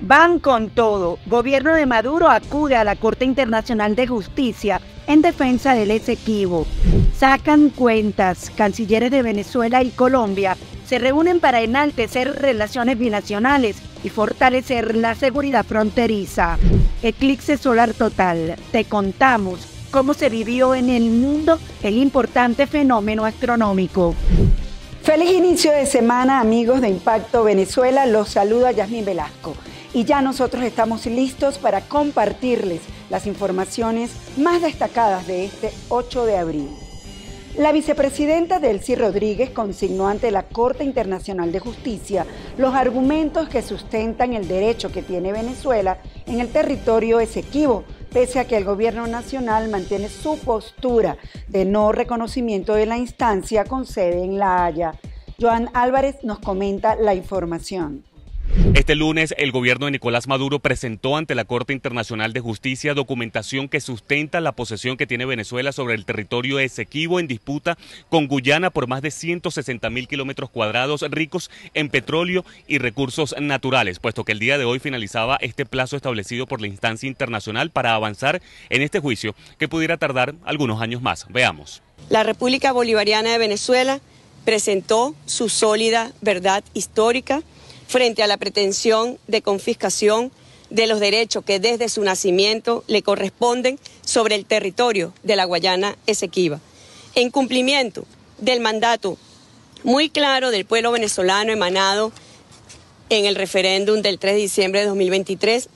Van con todo. Gobierno de Maduro acude a la Corte Internacional de Justicia en defensa del Esequibo. Sacan cuentas. Cancilleres de Venezuela y Colombia se reúnen para enaltecer relaciones binacionales y fortalecer la seguridad fronteriza. Eclipse solar total. Te contamos cómo se vivió en el mundo el importante fenómeno astronómico. Feliz inicio de semana, amigos de Impacto Venezuela. Los saluda Yasmín Velasco. Y ya nosotros estamos listos para compartirles las informaciones más destacadas de este 8 de abril. La vicepresidenta Delcy Rodríguez consignó ante la Corte Internacional de Justicia los argumentos que sustentan el derecho que tiene Venezuela en el territorio Esequibo, pese a que el gobierno nacional mantiene su postura de no reconocimiento de la instancia con sede en La Haya. Joan Álvarez nos comenta la información. Este lunes, el gobierno de Nicolás Maduro presentó ante la Corte Internacional de Justicia documentación que sustenta la posesión que tiene Venezuela sobre el territorio Esequibo en disputa con Guyana por más de 160.000 kilómetros cuadrados ricos en petróleo y recursos naturales, puesto que el día de hoy finalizaba este plazo establecido por la instancia internacional para avanzar en este juicio que pudiera tardar algunos años más. Veamos. La República Bolivariana de Venezuela presentó su sólida verdad histórica frente a la pretensión de confiscación de los derechos que desde su nacimiento le corresponden sobre el territorio de la Guayana Esequiba, en cumplimiento del mandato muy claro del pueblo venezolano emanado en el referéndum del 3 de diciembre de 2023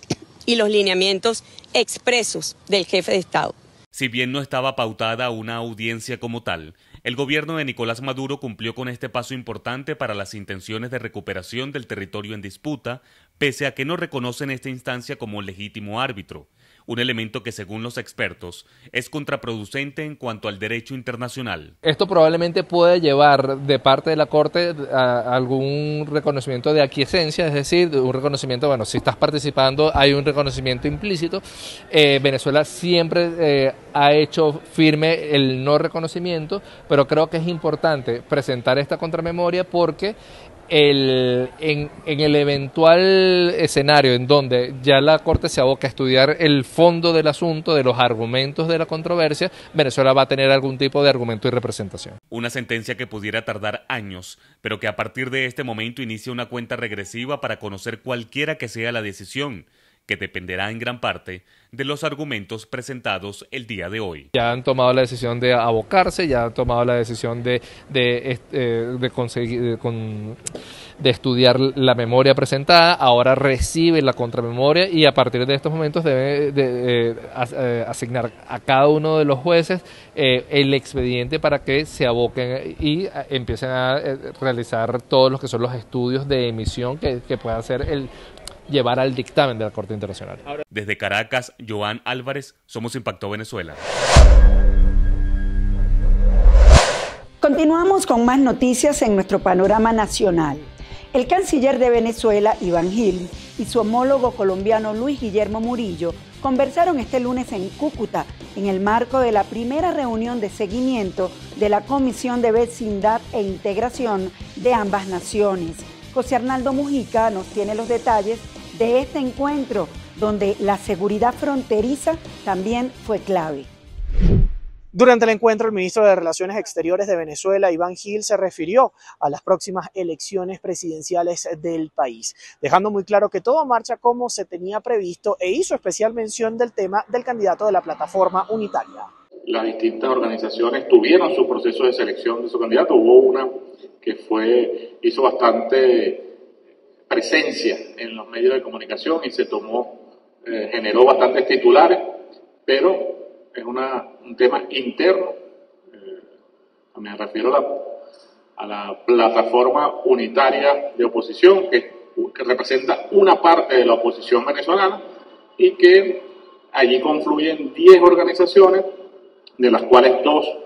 y los lineamientos expresos del jefe de Estado. Si bien no estaba pautada una audiencia como tal, el gobierno de Nicolás Maduro cumplió con este paso importante para las intenciones de recuperación del territorio en disputa, pese a que no reconocen esta instancia como legítimo árbitro, un elemento que según los expertos es contraproducente en cuanto al derecho internacional. Esto probablemente puede llevar de parte de la Corte a algún reconocimiento de aquiescencia, es decir, un reconocimiento, bueno, si estás participando hay un reconocimiento implícito. Venezuela siempre ha hecho firme el no reconocimiento, pero creo que es importante presentar esta contramemoria porque en el eventual escenario en donde ya la Corte se aboca a estudiar el fondo del asunto, de los argumentos de la controversia, Venezuela va a tener algún tipo de argumento y representación. Una sentencia que pudiera tardar años, pero que a partir de este momento inicia una cuenta regresiva para conocer cualquiera que sea la decisión, que dependerá en gran parte de los argumentos presentados el día de hoy. Ya han tomado la decisión de abocarse, ya han tomado la decisión de estudiar la memoria presentada, ahora recibe la contramemoria y a partir de estos momentos debe asignar a cada uno de los jueces el expediente para que se aboquen y empiecen a realizar todos los que son los estudios de emisión que pueda hacer llevar al dictamen de la Corte Internacional. Desde Caracas, Joan Álvarez, somos Impacto Venezuela. Continuamos con más noticias en nuestro panorama nacional. El canciller de Venezuela, Iván Gil, y su homólogo colombiano Luis Guillermo Murillo conversaron este lunes en Cúcuta en el marco de la primera reunión de seguimiento de la Comisión de Vecindad e Integración de ambas naciones. José Arnaldo Mujica nos tiene los detalles de este encuentro, donde la seguridad fronteriza también fue clave. Durante el encuentro, el ministro de Relaciones Exteriores de Venezuela, Iván Gil, se refirió a las próximas elecciones presidenciales del país, dejando muy claro que todo marcha como se tenía previsto e hizo especial mención del tema del candidato de la plataforma unitaria. Las distintas organizaciones tuvieron su proceso de selección de su candidato. Hubo una que hizo bastante presencia en los medios de comunicación y generó bastantes titulares, pero es un tema interno. Me refiero a la plataforma unitaria de oposición que representa una parte de la oposición venezolana y que allí confluyen 10 organizaciones, de las cuales 2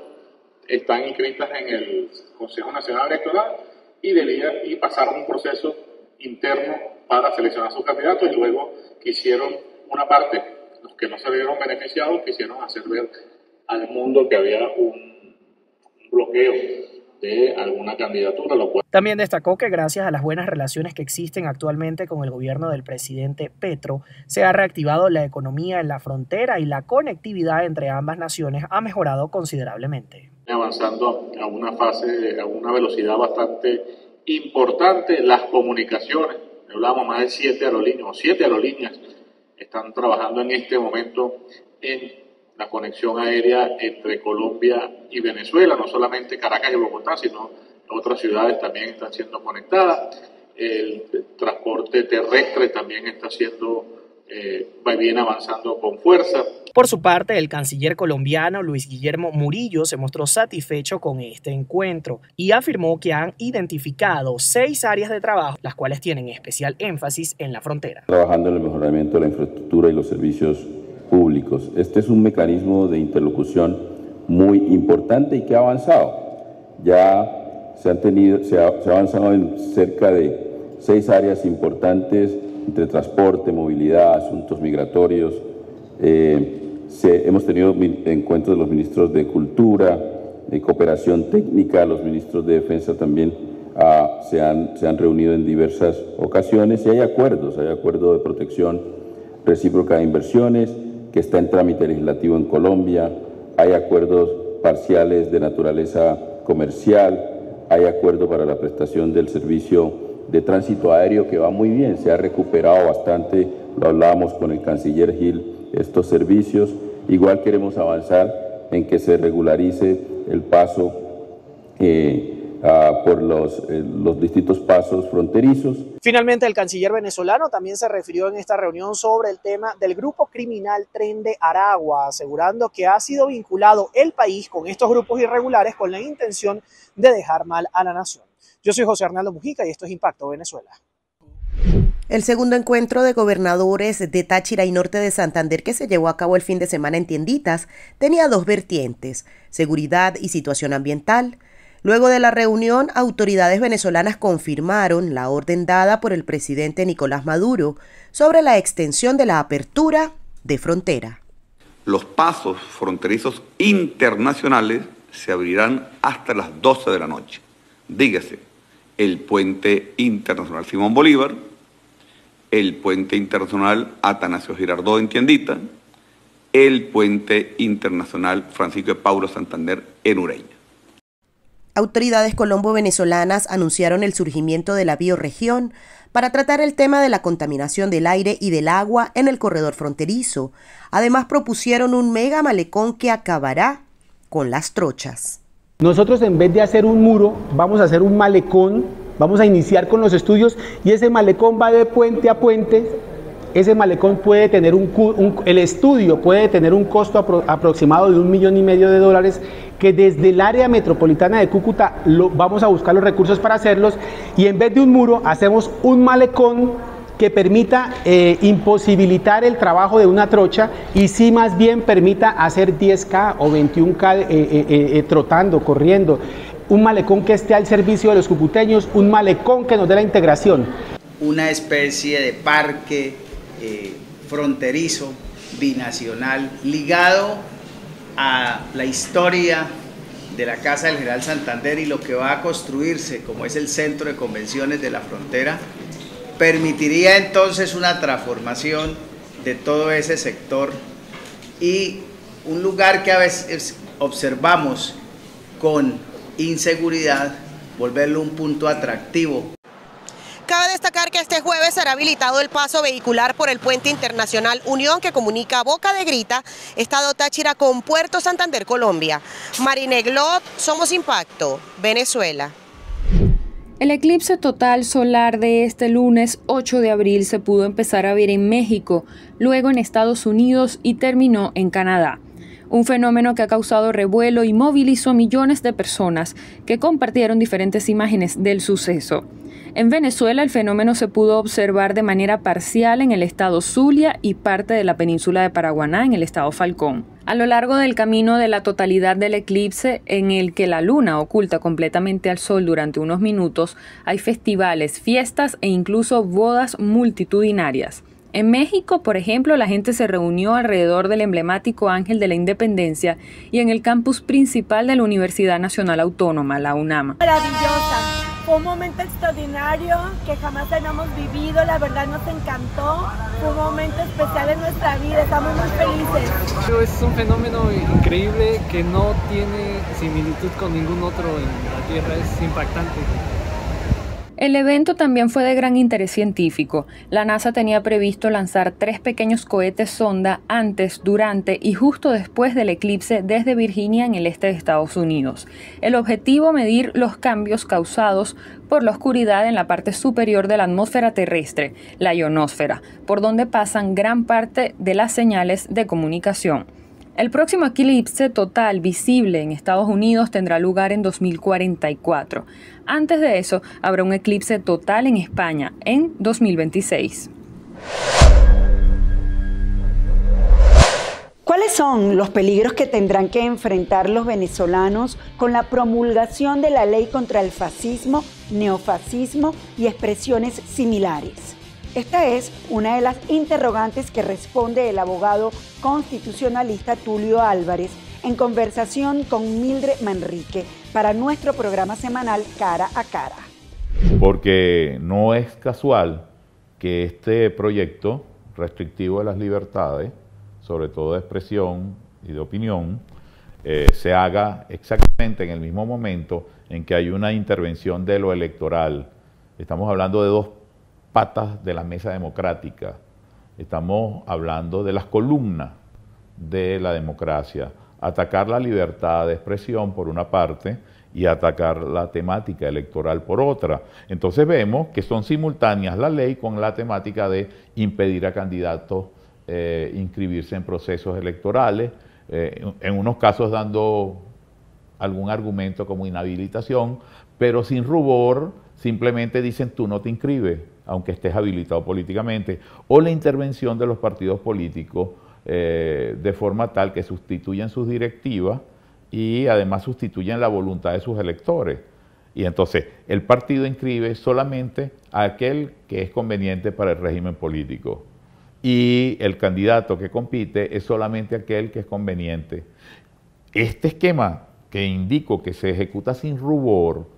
están inscritas en el Consejo Nacional Electoral y pasaron un proceso interno para seleccionar sus candidatos y luego quisieron una parte, los que no se vieron beneficiados, quisieron hacer ver al mundo que había un bloqueo de alguna candidatura, lo cual... También destacó que gracias a las buenas relaciones que existen actualmente con el gobierno del presidente Petro, se ha reactivado la economía en la frontera y la conectividad entre ambas naciones ha mejorado considerablemente. Avanzando a una fase, a una velocidad bastante importante, las comunicaciones, hablamos más de 7 aerolíneas están trabajando en este momento en la conexión aérea entre Colombia y Venezuela, no solamente Caracas y Bogotá, sino otras ciudades también están siendo conectadas. El transporte terrestre también está viene avanzando con fuerza. Por su parte, el canciller colombiano Luis Guillermo Murillo se mostró satisfecho con este encuentro y afirmó que han identificado 6 áreas de trabajo, las cuales tienen especial énfasis en la frontera. Trabajando en el mejoramiento de la infraestructura y los servicios públicos. Este es un mecanismo de interlocución muy importante y que ha avanzado. Ya se ha avanzado en cerca de 6 áreas importantes entre transporte, movilidad, asuntos migratorios. Hemos tenido encuentros de los ministros de Cultura, de Cooperación Técnica, los ministros de Defensa también se han reunido en diversas ocasiones y hay acuerdo de protección recíproca de inversiones que está en trámite legislativo en Colombia, hay acuerdos parciales de naturaleza comercial, hay acuerdo para la prestación del servicio de tránsito aéreo que va muy bien, se ha recuperado bastante, lo hablábamos con el canciller Gil, estos servicios. Igual queremos avanzar en que se regularice el paso por los distintos pasos fronterizos. Finalmente, el canciller venezolano también se refirió en esta reunión sobre el tema del grupo criminal Tren de Aragua, asegurando que ha sido vinculado el país con estos grupos irregulares con la intención de dejar mal a la nación. Yo soy José Arnaldo Mujica y esto es Impacto Venezuela. El segundo encuentro de gobernadores de Táchira y Norte de Santander, que se llevó a cabo el fin de semana en Tienditas, tenía 2 vertientes: seguridad y situación ambiental. Luego de la reunión, autoridades venezolanas confirmaron la orden dada por el presidente Nicolás Maduro sobre la extensión de la apertura de frontera. Los pasos fronterizos internacionales se abrirán hasta las 12 de la noche. Dígase, el puente internacional Simón Bolívar, el puente internacional Atanasio Girardot en Tiendita, el puente internacional Francisco de Paula Santander en Ureña. Autoridades colombo-venezolanas anunciaron el surgimiento de la bioregión para tratar el tema de la contaminación del aire y del agua en el corredor fronterizo. Además, propusieron un mega malecón que acabará con las trochas. Nosotros, en vez de hacer un muro, vamos a hacer un malecón, vamos a iniciar con los estudios y ese malecón va de puente a puente. Ese malecón puede tener el estudio puede tener un costo aproximado de $1,5 millones, que desde el área metropolitana de Cúcuta vamos a buscar los recursos para hacerlos, y en vez de un muro hacemos un malecón que permita imposibilitar el trabajo de una trocha y sí más bien permita hacer 10K o 21K trotando, corriendo. Un malecón que esté al servicio de los cucuteños, un malecón que nos dé la integración. Una especie de parque fronterizo, binacional, ligado a la historia de la Casa del General Santander y lo que va a construirse como es el centro de convenciones de la frontera, permitiría entonces una transformación de todo ese sector y un lugar que a veces observamos con inseguridad, volverlo un punto atractivo. Cabe destacar que este jueves será habilitado el paso vehicular por el puente internacional Unión que comunica Boca de Grita, Estado Táchira con Puerto Santander, Colombia. Marine Glot, Somos Impacto, Venezuela. El eclipse total solar de este lunes 8 de abril se pudo empezar a ver en México, luego en Estados Unidos y terminó en Canadá. Un fenómeno que ha causado revuelo y movilizó millones de personas que compartieron diferentes imágenes del suceso. En Venezuela el fenómeno se pudo observar de manera parcial en el estado Zulia y parte de la península de Paraguaná en el estado Falcón. A lo largo del camino de la totalidad del eclipse, en el que la luna oculta completamente al sol durante unos minutos, hay festivales, fiestas e incluso bodas multitudinarias. En México, por ejemplo, la gente se reunió alrededor del emblemático Ángel de la Independencia y en el campus principal de la Universidad Nacional Autónoma, la UNAM. Maravillosa. Fue un momento extraordinario que jamás habíamos vivido, la verdad nos encantó, fue un momento especial en nuestra vida, estamos muy felices. Es un fenómeno increíble que no tiene similitud con ningún otro en la Tierra, es impactante. El evento también fue de gran interés científico. La NASA tenía previsto lanzar 3 pequeños cohetes sonda antes, durante y justo después del eclipse desde Virginia en el este de Estados Unidos. El objetivo, medir los cambios causados por la oscuridad en la parte superior de la atmósfera terrestre, la ionosfera, por donde pasan gran parte de las señales de comunicación. El próximo eclipse total visible en Estados Unidos tendrá lugar en 2044. Antes de eso, habrá un eclipse total en España en 2026. ¿Cuáles son los peligros que tendrán que enfrentar los venezolanos con la promulgación de la ley contra el fascismo, neofascismo y expresiones similares? Esta es una de las interrogantes que responde el abogado constitucionalista Tulio Álvarez en conversación con Mildred Manrique para nuestro programa semanal Cara a Cara. Porque no es casual que este proyecto restrictivo de las libertades, sobre todo de expresión y de opinión, se haga exactamente en el mismo momento en que hay una intervención de lo electoral. Estamos hablando de 2 patas de la mesa democrática. Estamos hablando de las columnas de la democracia. Atacar la libertad de expresión por una parte y atacar la temática electoral por otra. Entonces vemos que son simultáneas la ley con la temática de impedir a candidatos inscribirse en procesos electorales, en unos casos dando algún argumento como inhabilitación, pero sin rubor, simplemente dicen tú no te inscribes, aunque estés habilitado políticamente, o la intervención de los partidos políticos de forma tal que sustituyan sus directivas y además sustituyen la voluntad de sus electores. Y entonces el partido inscribe solamente a aquel que es conveniente para el régimen político y el candidato que compite es solamente aquel que es conveniente. Este esquema que indico que se ejecuta sin rubor,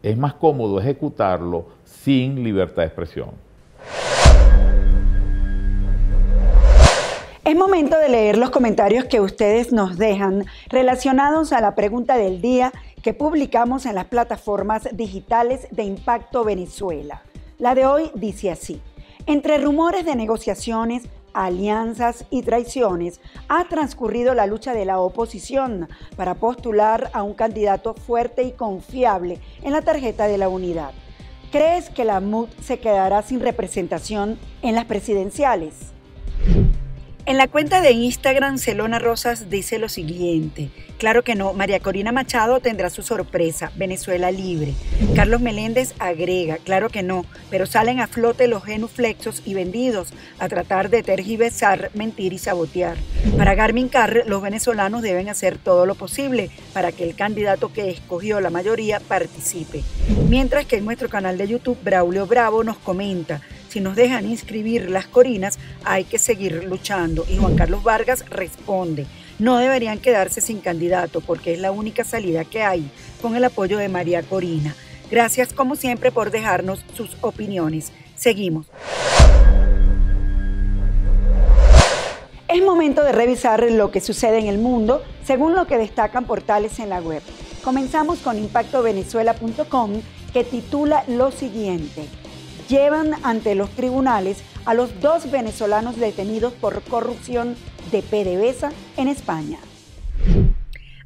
es más cómodo ejecutarlo sin libertad de expresión. Es momento de leer los comentarios que ustedes nos dejan relacionados a la pregunta del día que publicamos en las plataformas digitales de Impacto Venezuela. La de hoy dice así: entre rumores de negociaciones, alianzas y traiciones, ha transcurrido la lucha de la oposición para postular a un candidato fuerte y confiable en la tarjeta de la unidad. ¿Crees que la MUD se quedará sin representación en las presidenciales? En la cuenta de Instagram, Celona Rosas dice lo siguiente: claro que no, María Corina Machado tendrá su sorpresa, Venezuela libre. Carlos Meléndez agrega: claro que no, pero salen a flote los genuflexos y vendidos a tratar de tergiversar, mentir y sabotear. Para Garmin Carr, los venezolanos deben hacer todo lo posible para que el candidato que escogió la mayoría participe. Mientras que en nuestro canal de YouTube, Braulio Bravo nos comenta: si nos dejan inscribir las Corinas, hay que seguir luchando. Y Juan Carlos Vargas responde: no deberían quedarse sin candidato porque es la única salida que hay, con el apoyo de María Corina. Gracias como siempre por dejarnos sus opiniones. Seguimos. Es momento de revisar lo que sucede en el mundo según lo que destacan portales en la web. Comenzamos con impactovenezuela.com, que titula lo siguiente: llevan ante los tribunales a los 2 venezolanos detenidos por corrupción de PDVSA en España.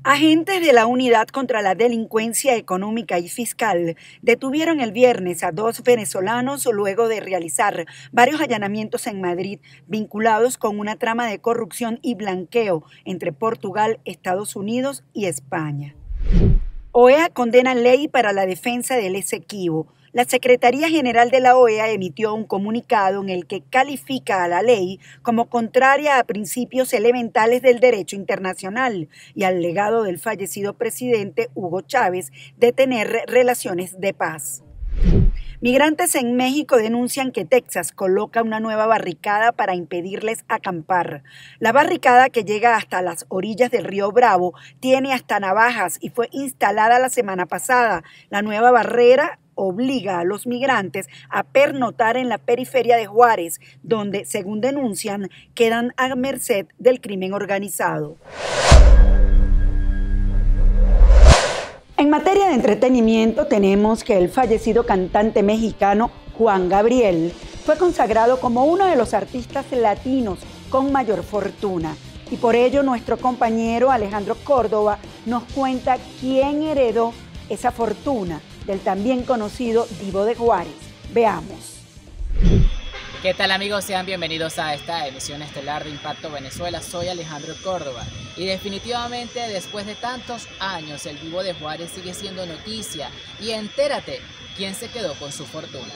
Agentes de la Unidad contra la Delincuencia Económica y Fiscal detuvieron el viernes a 2 venezolanos luego de realizar varios allanamientos en Madrid vinculados con una trama de corrupción y blanqueo entre Portugal, Estados Unidos y España. OEA condena ley para la defensa del Esequibo. La Secretaría General de la OEA emitió un comunicado en el que califica a la ley como contraria a principios elementales del derecho internacional y al legado del fallecido presidente Hugo Chávez de tener relaciones de paz. Migrantes en México denuncian que Texas coloca una nueva barricada para impedirles acampar. La barricada, que llega hasta las orillas del río Bravo, tiene hasta navajas y fue instalada la semana pasada. La nueva barrera obliga a los migrantes a pernoctar en la periferia de Juárez, donde, según denuncian, quedan a merced del crimen organizado. En materia de entretenimiento, tenemos que el fallecido cantante mexicano Juan Gabriel fue consagrado como uno de los artistas latinos con mayor fortuna. Y por ello nuestro compañero Alejandro Córdoba nos cuenta quién heredó esa fortuna del también conocido Divo de Juárez. Veamos. ¿Qué tal, amigos? Sean bienvenidos a esta emisión estelar de Impacto Venezuela. Soy Alejandro Córdoba y definitivamente después de tantos años el Divo de Juárez sigue siendo noticia. Y entérate quién se quedó con su fortuna.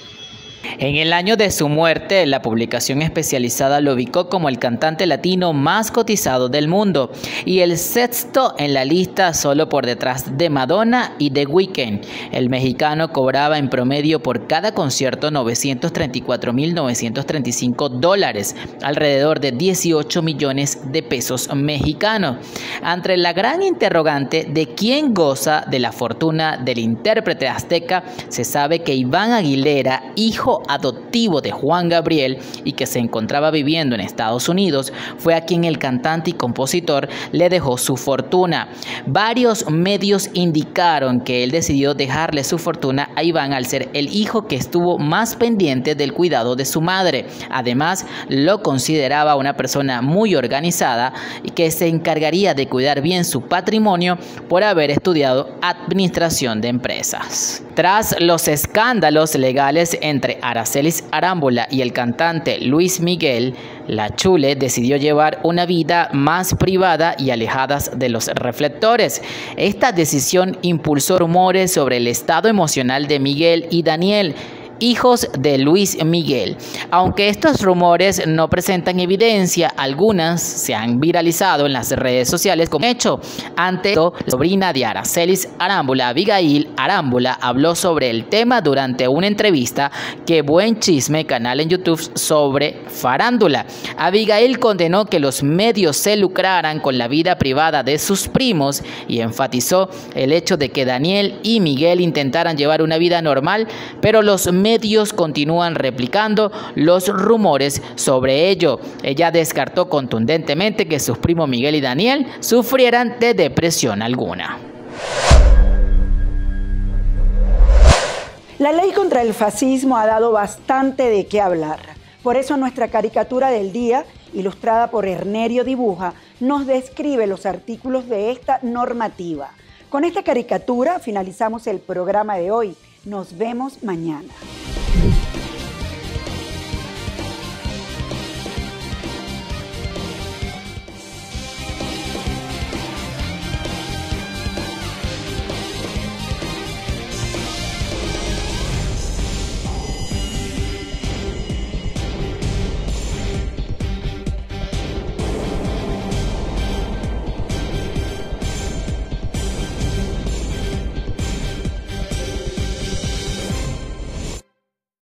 En el año de su muerte, la publicación especializada lo ubicó como el cantante latino más cotizado del mundo y el sexto en la lista, solo por detrás de Madonna y The Weeknd. El mexicano cobraba en promedio por cada concierto $934.935, alrededor de 18 millones de pesos mexicanos. Ante la gran interrogante de quién goza de la fortuna del intérprete azteca, se sabe que Iván Aguilera, hijo adoptivo de Juan Gabriel y que se encontraba viviendo en Estados Unidos, fue a quien el cantante y compositor le dejó su fortuna. Varios medios indicaron que él decidió dejarle su fortuna a Iván al ser el hijo que estuvo más pendiente del cuidado de su madre. Además, lo consideraba una persona muy organizada y que se encargaría de cuidar bien su patrimonio por haber estudiado administración de empresas. Tras los escándalos legales entre Aracelis Arámbula y el cantante Luis Miguel, la Chule decidió llevar una vida más privada y alejadas de los reflectores. Esta decisión impulsó rumores sobre el estado emocional de Miguel y Daniel, hijos de Luis Miguel. Aunque estos rumores no presentan evidencia, algunas se han viralizado en las redes sociales como hecho. Ante esto, la sobrina de Aracelis Arámbula, Abigail Arámbula, habló sobre el tema durante una entrevista que Buen Chisme, canal en YouTube sobre farándula. Abigail condenó que los medios se lucraran con la vida privada de sus primos y enfatizó el hecho de que Daniel y Miguel intentaran llevar una vida normal, pero los medios continúan replicando los rumores sobre ello. Ella descartó contundentemente que sus primos Miguel y Daniel sufrieran de depresión alguna. La ley contra el fascismo ha dado bastante de qué hablar. Por eso nuestra caricatura del día, ilustrada por Ernerio Dibuja, nos describe los artículos de esta normativa. Con esta caricatura finalizamos el programa de hoy. Nos vemos mañana.